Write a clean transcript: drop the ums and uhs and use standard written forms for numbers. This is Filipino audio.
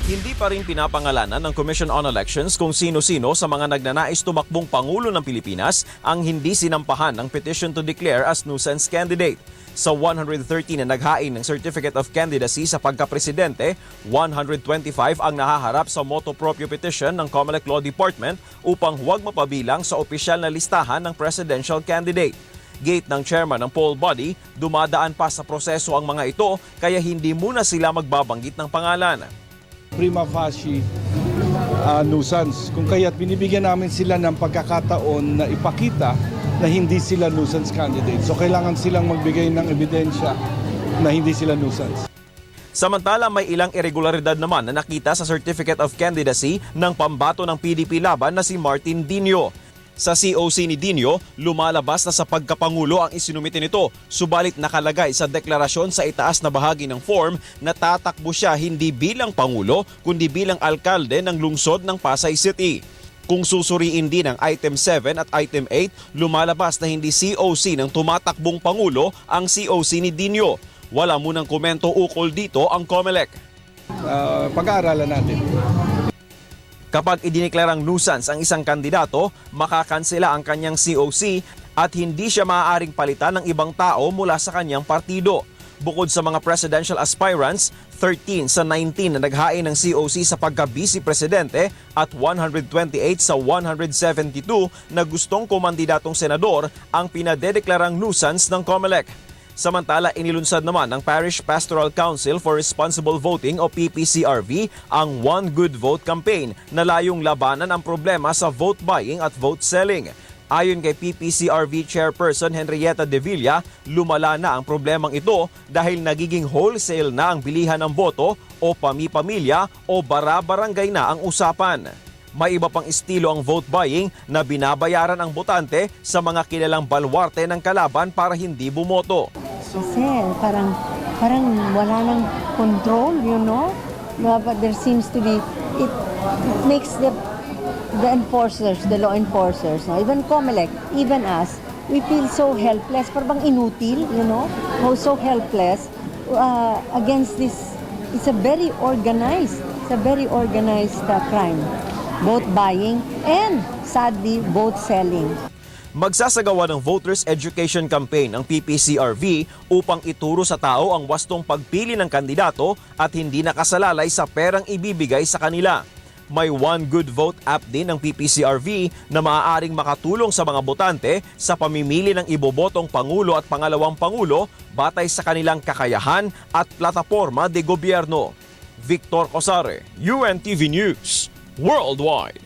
Hindi pa rin pinapangalanan ng Commission on Elections kung sino-sino sa mga nagnanais tumakbong Pangulo ng Pilipinas ang hindi sinampahan ng petition to declare as nuisance candidate. Sa 130 na naghain ng Certificate of Candidacy sa pagkapresidente, 125 ang nahaharap sa motu proprio petition ng COMELEC Law Department upang huwag mapabilang sa opisyal na listahan ng presidential candidate. Gate ng chairman ng poll body, dumadaan pa sa proseso ang mga ito kaya hindi muna sila magbabanggit ng pangalan. Prima facie nuisance. Kung kaya't binibigyan namin sila ng pagkakataon na ipakita na hindi sila nuisance candidate. So kailangan silang magbigay ng ebidensya na hindi sila nuisance. Samantala, may ilang irregularidad naman na nakita sa Certificate of Candidacy ng pambato ng PDP laban na si Martin Dinio. Sa COC ni Dinio, lumalabas na sa pagkapangulo ang isinumite nito, subalit nakalagay sa deklarasyon sa itaas na bahagi ng form na tatakbo siya hindi bilang pangulo kundi bilang alkalde ng lungsod ng Pasay City. Kung susuriin din ang item 7 at item 8, lumalabas na hindi COC ng tumatakbong pangulo ang COC ni Dinio. Wala munang komento ukol dito ang COMELEC. Pag-aaralan natin. Kapag idineklarang nuisance ang isang kandidato, makakansela ang kanyang COC at hindi siya maaaring palitan ng ibang tao mula sa kanyang partido. Bukod sa mga presidential aspirants, 13 sa 19 na naghain ng COC sa pagka-vice presidente at 128 sa 172 na gustong kumandidatong senador ang pinadedeklarang nuisance ng COMELEC. Samantala, inilunsad naman ng Parish Pastoral Council for Responsible Voting o PPCRV ang One Good Vote campaign na layong labanan ang problema sa vote buying at vote selling. Ayon kay PPCRV Chairperson Henrietta De Villa, lumala na ang problemang ito dahil nagiging wholesale na ang bilihan ng boto o pami-pamilya o bara-barangay na ang usapan. May iba pang estilo ang vote buying na binabayaran ang botante sa mga kilalang balwarte ng kalaban para hindi bumoto. Kasi parang wala nang control, you know? But there seems to be, it makes the enforcers, the law enforcers, no? Even COMELEC, even us, we feel so helpless, parang inutil, you know? So helpless against this. It's a very organized crime. Vote buying and sadly vote selling. Magsasagawa ng Voters Education Campaign ang PPCRV upang ituro sa tao ang wastong pagpili ng kandidato at hindi nakasalalay sa perang ibibigay sa kanila. May One Good Vote app din ng PPCRV na maaaring makatulong sa mga botante sa pamimili ng ibobotong Pangulo at Pangalawang Pangulo batay sa kanilang kakayahan at plataporma de gobyerno. Victor Cosare, UNTV News, Worldwide.